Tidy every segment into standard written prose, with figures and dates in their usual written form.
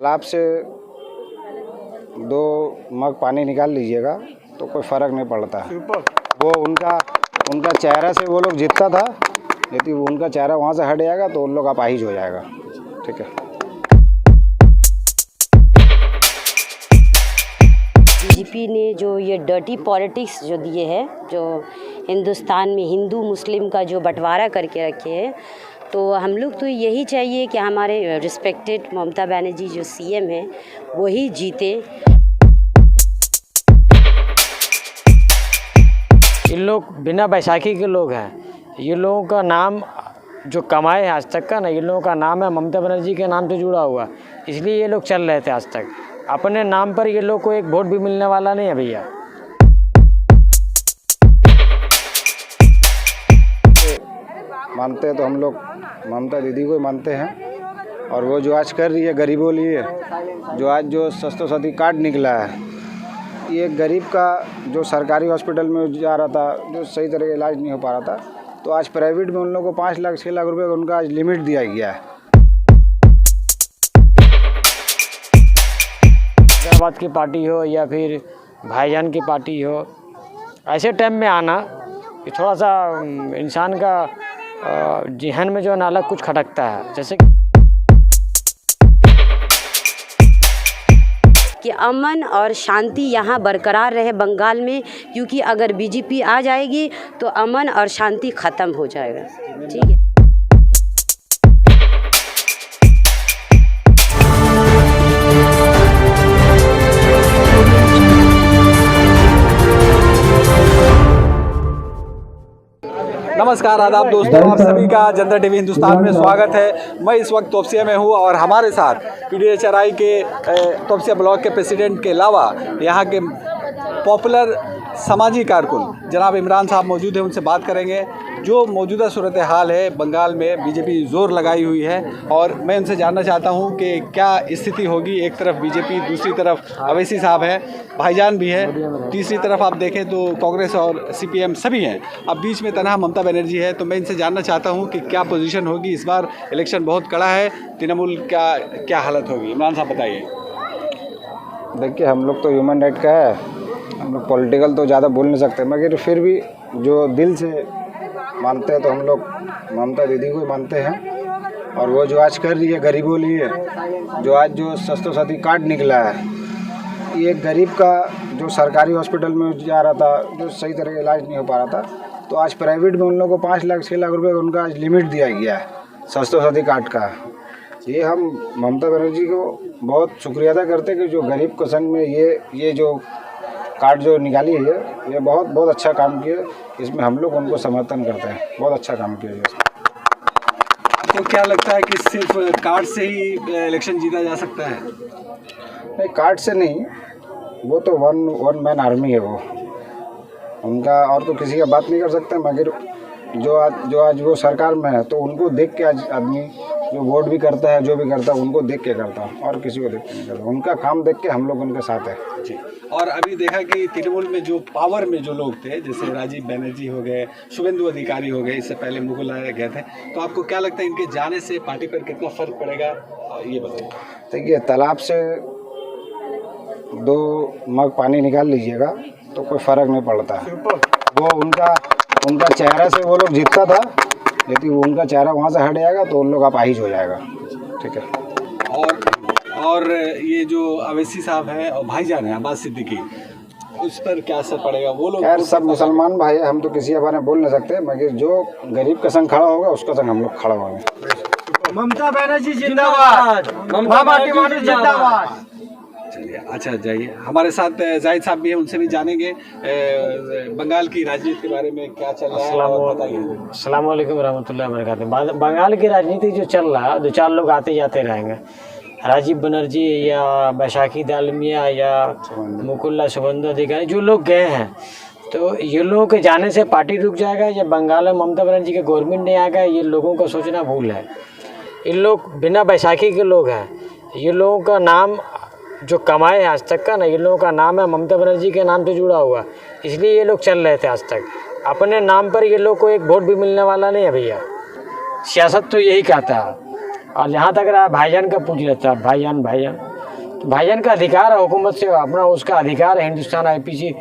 तालाब से 2 मग पानी निकाल लीजिएगा तो कोई फ़र्क नहीं पड़ता। वो उनका चेहरा से वो लोग जीतता था, यदि उनका चेहरा वहाँ से हट जाएगा तो उन लोग अपाहिज हो जाएगा। ठीक है। बीजेपी ने जो ये डर्टी पॉलिटिक्स जो दिए हैं, जो हिंदुस्तान में हिंदू मुस्लिम का जो बंटवारा करके रखे हैं, तो हम लोग तो यही चाहिए कि हमारे रिस्पेक्टेड ममता बनर्जी जो सीएम हैं वही जीते। इन लोग बिना बैसाखी के लोग हैं। ये लोगों का नाम जो कमाए हैं आज तक का ना, ये लोगों का नाम है ममता बनर्जी के नाम से जुड़ा हुआ, इसलिए ये लोग चल रहे थे आज तक। अपने नाम पर ये लोग को एक वोट भी मिलने वाला नहीं है भैया। मानते हैं तो हम लोग ममता दीदी को ही मानते हैं, और वो जो आज कर रही है गरीबों लिए, जो आज जो स्वास्थ्य साथी कार्ड निकला है, ये गरीब का जो सरकारी हॉस्पिटल में जा रहा था, जो सही तरह का इलाज नहीं हो पा रहा था, तो आज प्राइवेट में उन लोगों को 5 लाख 6 लाख रुपए का उनका आज लिमिट दिया गया है। हैदराबाद की पार्टी हो या फिर भाईजान की पार्टी हो, ऐसे टाइम में आना कि थोड़ा सा इंसान का जहन में जो है ना अलग कुछ खटकता है। जैसे कि अमन और शांति यहाँ बरकरार रहे बंगाल में, क्योंकि अगर बीजेपी आ जाएगी तो अमन और शांति ख़त्म हो जाएगा। ठीक है। नमस्कार, आदाब दोस्तों, आप सभी का जनता टीवी हिंदुस्तान में स्वागत है। मैं इस वक्त तोपसिया में हूँ और हमारे साथ PDHRI के तोपसिया ब्लॉक के प्रेसिडेंट के अलावा यहाँ के पॉपुलर सामाजिक कारकुन जनाब इमरान साहब मौजूद हैं। उनसे बात करेंगे जो मौजूदा सूरत हाल है बंगाल में। बीजेपी जोर लगाई हुई है और मैं उनसे जानना चाहता हूँ कि क्या स्थिति होगी। एक तरफ बीजेपी, दूसरी तरफ अवैसी साहब हैं, भाईजान भी है, तीसरी तरफ आप देखें तो कांग्रेस और CPM सभी हैं। अब बीच में तनहा ममता बनर्जी है। तो मैं इनसे जानना चाहता हूँ कि क्या पोजीशन होगी। इस बार इलेक्शन बहुत कड़ा है, तृणमूल का क्या हालत होगी। इमरान साहब बताइए। देखिए, हम लोग तो ह्यूमन राइट का है, हम लोग पॉलिटिकल तो ज़्यादा बोल नहीं सकते, मगर फिर भी जो दिल से मानते हैं तो हम लोग ममता दीदी को ही मानते हैं, और वो जो आज कर रही है गरीबों लिए, जो आज जो स्वास्थ्य साथी कार्ड निकला है, ये गरीब का जो सरकारी हॉस्पिटल में जा रहा था, जो सही तरह का इलाज नहीं हो पा रहा था, तो आज प्राइवेट में उन लोगों को 5 लाख 6 लाख रुपए का उनका आज लिमिट दिया गया है स्वास्थ्य साथी कार्ड का। ये हम ममता बनर्जी को बहुत शुक्रिया अदा करते हैं कि जो गरीब के संग में ये जो कार्ड जो निकाली है, ये बहुत अच्छा काम किया। इसमें हम लोग उनको समर्थन करते हैं, बहुत अच्छा काम किया है। आपको क्या लगता है कि सिर्फ कार्ड से ही इलेक्शन जीता जा सकता है? नहीं, कार्ड से नहीं, वो तो वन मैन आर्मी है वो उनका, और तो किसी का बात नहीं कर सकते। मगर जो आज वो सरकार में है, तो उनको देख के आज आदमी जो वोट भी करता है, जो भी करता है, उनको देख के करता है, और किसी को देख के नहीं करता। उनका काम देख के हम लोग उनके साथ है जी। और अभी देखा कि तृणमूल में जो पावर में जो लोग थे, जैसे राजीव बनर्जी हो गए, शुभेंदु अधिकारी हो गए, इससे पहले मुगल आए गए थे, तो आपको क्या लगता है इनके जाने से पार्टी पर कितना फर्क पड़ेगा, ये बताइए। देखिए, तालाब से 2 मग पानी निकाल लीजिएगा तो कोई फ़र्क नहीं पड़ता। वो उनका चेहरा से वो लोग जीतता था, यदि उनका चेहरा वहाँ से हट जाएगा तो उन लोग अपाहिज हो जाएगा। ठीक है। और ये जो अवैसी साहब हैं और भाईजान है अब्बास सिद्दीकी, उस पर क्या असर पड़ेगा? वो लोग यार सब मुसलमान भाई है, हम तो किसी के बारे में बोल नहीं सकते, मगर जो गरीब का संग खड़ा होगा उसका संग हम लोग खड़ा होंगे। ममता बनर्जी जिंदाबाद, ममता बनर्जी जिंदाबाद। चलिए, अच्छा जाइए। हमारे साथ जाहिद साहब भी हैं, उनसे भी जानेंगे बंगाल की राजनीति के बारे में क्या चल रहा है, और बताइए। अस्सलाम वालेकुम रहमतुल्लाहि व बरकातहू। बंगाल की राजनीति जो चल रहा है, 2-4 लोग आते जाते रहेंगे। राजीव बनर्जी या बैसाखी दालमिया या मुकुल शुभेंदु अधिकारी, जो लोग गए हैं, तो ये लोगों के जाने से पार्टी रुक जाएगा या बंगाल में ममता बनर्जी के गवर्नमेंट नहीं आएगा, ये लोगों का सोचना भूल है। इन लोग बिना बैसाखी के लोग हैं। ये लोगों का नाम जो कमाए हैं आज तक का ना, ये लोगों का नाम है ममता बनर्जी के नाम से जुड़ा हुआ, इसलिए ये लोग चल रहे थे आज तक। अपने नाम पर ये लोग को एक वोट भी मिलने वाला नहीं है भैया। सियासत तो यही कहता है। और जहाँ तक रहा भाईजान का पूछ लेता है, भाईजान तो भाईजान का अधिकार है हुकूमत से, अपना उसका अधिकार है, हिंदुस्तान IPC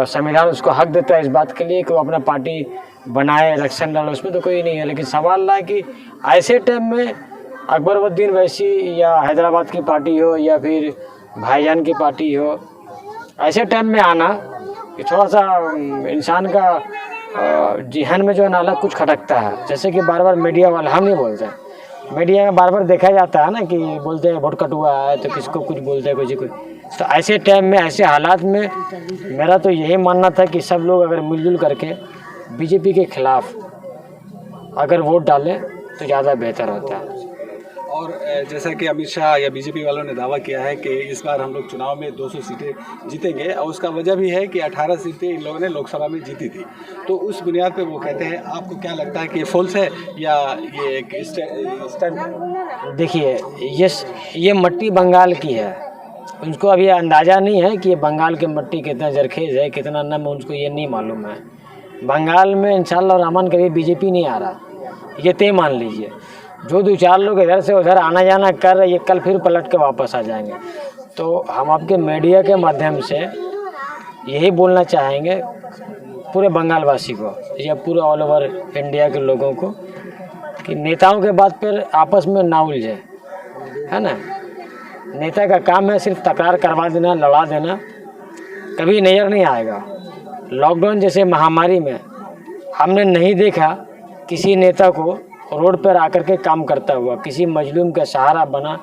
संविधान उसको हक देता है इस बात के लिए कि वो अपना पार्टी बनाए, इलेक्शन लड़े, उसमें तो कोई नहीं है। लेकिन सवाल है कि ऐसे टाइम में अकबरुद्दीन वैसी या हैदराबाद की पार्टी हो या फिर भाईजान की पार्टी हो, ऐसे टाइम में आना कि थोड़ा सा इंसान का जहन में जो है ना अलग कुछ खटकता है। जैसे कि बार बार मीडिया वाले, हम नहीं बोलते, मीडिया में बार बार देखा जाता है ना कि बोलते हैं वोट कटुआ है तो किसको कुछ बोलते हैं कुछ। तो ऐसे टाइम में, ऐसे हालात में मेरा तो यही मानना था कि सब लोग अगर मिलजुल करके बीजेपी के खिलाफ अगर वोट डालें तो ज़्यादा बेहतर होता है। और जैसा कि अमित शाह या बीजेपी वालों ने दावा किया है कि इस बार हम लोग चुनाव में 200 सीटें जीतेंगे, और उसका वजह भी है कि 18 सीटें इन लोगों ने लोकसभा में जीती थी। तो उस बुनियाद पे वो कहते हैं, आपको क्या लगता है कि ये फॉल्स है या ये एक स्टैंड? देखिए, ये मट्टी बंगाल की है, उनको अभी अंदाज़ा नहीं है कि ये बंगाल की मट्टी कितना जरखेज़ है, कितना नम, उनको ये नहीं मालूम है। बंगाल में इंशाअल्लाह रहमान कभी बीजेपी नहीं आ रहा, ये तय मान लीजिए। जो 2-4 लोग इधर से उधर आना जाना कर रहे, ये कल फिर पलट के वापस आ जाएंगे। तो हम आपके मीडिया के माध्यम से यही बोलना चाहेंगे पूरे बंगाल वासी को या पूरे ऑल ओवर इंडिया के लोगों को कि नेताओं के बात पर आपस में ना उलझे, है ना। नेता का काम है सिर्फ तकरार करवा देना, लड़ा देना, कभी नज़र नहीं आएगा। लॉकडाउन जैसे महामारी में हमने नहीं देखा किसी नेता को रोड पर आकर के काम करता हुआ, किसी मजलूम का सहारा बना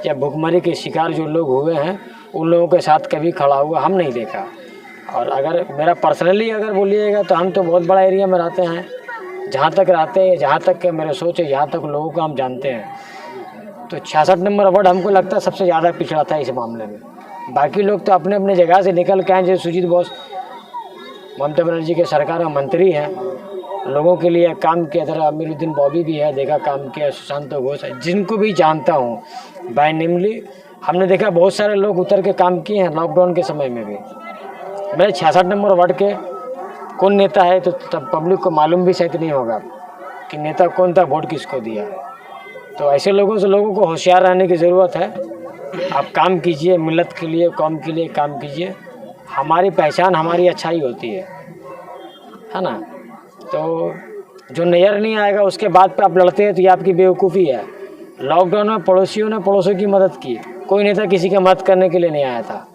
या भुखमरी के शिकार जो लोग हुए हैं उन लोगों के साथ कभी खड़ा हुआ हम नहीं देखा। और अगर मेरा पर्सनली अगर बोलिएगा तो हम तो बहुत बड़ा एरिया में रहते हैं, जहाँ तक रहते हैं, जहाँ तक के मेरे सोच है, जहाँ तक लोगों को हम जानते हैं, तो 66 नंबर वार्ड हमको लगता है सबसे ज़्यादा पिछड़ा था इस मामले में। बाकी लोग तो अपने अपने जगह से निकल के आए, जैसे सुजीत बोस ममता बनर्जी के सरकार में मंत्री हैं, लोगों के लिए काम किया। तरह अमीरुद्दीन बॉबी भी है, देखा काम किया, सुशांत घोष है, जिनको भी जानता हूँ बाय नेमली, हमने देखा बहुत सारे लोग उतर के काम किए हैं लॉकडाउन के समय में भी। मेरे 66 नंबर वार्ड के कौन नेता है तो तब पब्लिक को मालूम भी शायद नहीं होगा कि नेता कौन था, वोट किसको दिया। तो ऐसे लोगों से लोगों को होशियार रहने की ज़रूरत है। आप काम कीजिए, मिलत के लिए, कौम के लिए काम कीजिए। हमारी पहचान हमारी अच्छाई होती है ना। तो जो नज़र नहीं आएगा उसके बाद पे आप लड़ते हैं तो ये आपकी बेवकूफ़ी है। लॉकडाउन में पड़ोसियों ने पड़ोसियों की मदद की, कोई नेता किसी की मदद करने के लिए नहीं आया था।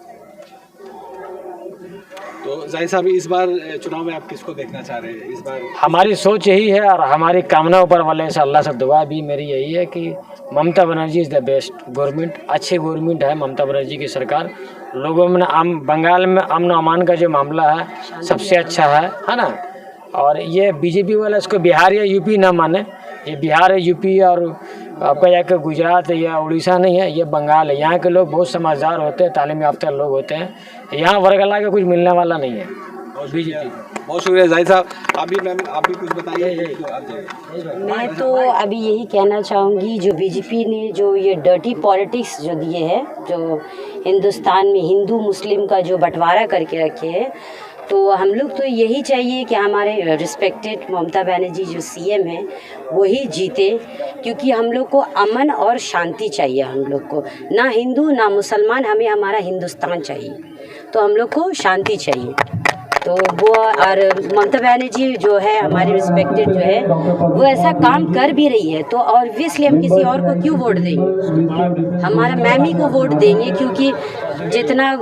तो जाहिर साहब, इस बार चुनाव में आप किसको देखना चाह रहे हैं? इस बार हमारी सोच यही है और हमारी कामना ऊपर वाले से अल्लाह से दुआ भी मेरी यही है कि Mamata Banerjee is the best government. अच्छी गवर्नमेंट है ममता बनर्जी की सरकार। लोगों में बंगाल में अमन अमान का जो मामला है सबसे अच्छा है ना। और ये बीजेपी वाला इसको बिहार या यूपी ना माने, ये बिहार है, यूपी और आपका जाकर गुजरात या उड़ीसा नहीं है, ये बंगाल है। यहाँ के लोग बहुत समझदार होते हैं, तालीम याफ्ता लोग होते हैं। यहाँ वर्गला के कुछ मिलने वाला नहीं है। और बीजेपी बहुत शुक्रिया जाहिद साहब। आप भी कुछ बताइए। मैं तो अभी यही कहना चाहूँगी, जो बीजेपी ने जो ये डर्टी पॉलिटिक्स जो दिए हैं, जो हिंदुस्तान में हिंदू मुस्लिम का जो बंटवारा करके रखे हैं, तो हम लोग तो यही चाहिए कि हमारे रिस्पेक्टेड ममता बनर्जी जो सीएम हैं वही जीते, क्योंकि हम लोग को अमन और शांति चाहिए। हम लोग को ना हिंदू ना मुसलमान, हमें हमारा हिंदुस्तान चाहिए, तो हम लोग को शांति चाहिए। तो वो और ममता बनर्जी जो है हमारी रिस्पेक्टेड जो है वो ऐसा काम कर भी रही है, तो ऑब्वियसली हम किसी और को क्यों वोट देंगे? हमारा मैम ही को वोट देंगे, क्योंकि जितना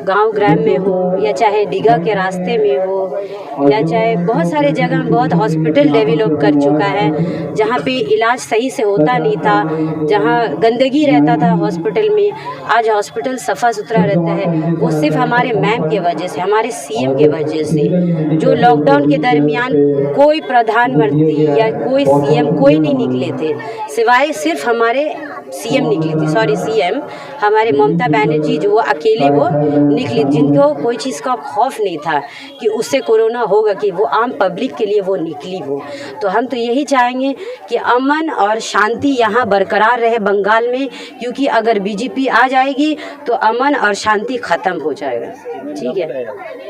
गांव ग्राम में हो या चाहे डीगा के रास्ते में हो या चाहे बहुत सारे जगह में बहुत हॉस्पिटल डेवलप कर चुका है, जहाँ पे इलाज सही से होता नहीं था, जहाँ गंदगी रहता था हॉस्पिटल में, आज हॉस्पिटल सफ़ा सुथरा रहता है। वो सिर्फ हमारे मैम के वजह से, हमारे सीएम के वजह से। जो लॉकडाउन के दरमियान कोई प्रधानमंत्री या कोई सीएम कोई नहीं निकले थे, सिवाय सिर्फ हमारे सीएम निकली थी, सीएम हमारे ममता बनर्जी जो वो अकेले वो निकली, जिनको कोई चीज़ का खौफ नहीं था कि उससे कोरोना होगा, कि वो आम पब्लिक के लिए वो निकली वो। तो हम तो यही चाहेंगे कि अमन और शांति यहाँ बरकरार रहे बंगाल में, क्योंकि अगर बीजेपी आ जाएगी तो अमन और शांति ख़त्म हो जाएगा। ठीक है,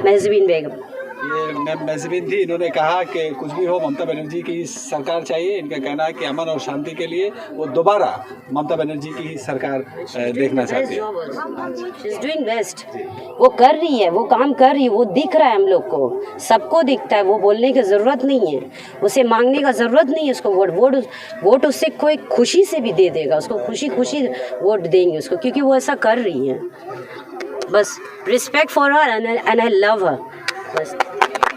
महजबीन बेगम। ये मैम नजमीन थी, इन्होंने कहा कि कुछ भी हो ममता बनर्जी की सरकार चाहिए। इनका कहना है कि अमन और शांति के लिए वो दोबारा ममता बनर्जी की ही सरकार देखना चाहती है। शी इज डूइंग बेस्ट, वो कर रही है, वो काम कर रही है, वो दिख रहा है हम लोग को, सबको दिखता है। वो बोलने की ज़रूरत नहीं है, उसे मांगने का ज़रूरत नहीं है उसको वोट उससे कोई खुशी से भी दे देगा, उसको खुशी वोट देंगे उसको, क्योंकि वो ऐसा कर रही है। बस respect for her and I love हर। बस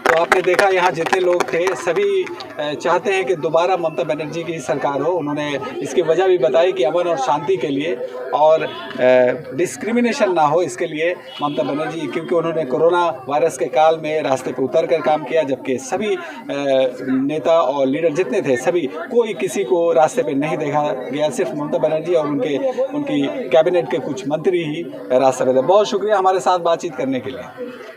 तो आपने देखा यहाँ जितने लोग थे सभी चाहते हैं कि दोबारा ममता बनर्जी की सरकार हो। उन्होंने इसकी वजह भी बताई कि अमन और शांति के लिए और डिस्क्रिमिनेशन ना हो, इसके लिए ममता बनर्जी, क्योंकि उन्होंने कोरोना वायरस के काल में रास्ते पर उतर कर काम किया, जबकि सभी नेता और लीडर जितने थे सभी कोई किसी को रास्ते पे नहीं देखा गया, सिर्फ ममता बनर्जी और उनकी कैबिनेट के कुछ मंत्री ही रास्ते पे थे। बहुत शुक्रिया हमारे साथ बातचीत करने के लिए।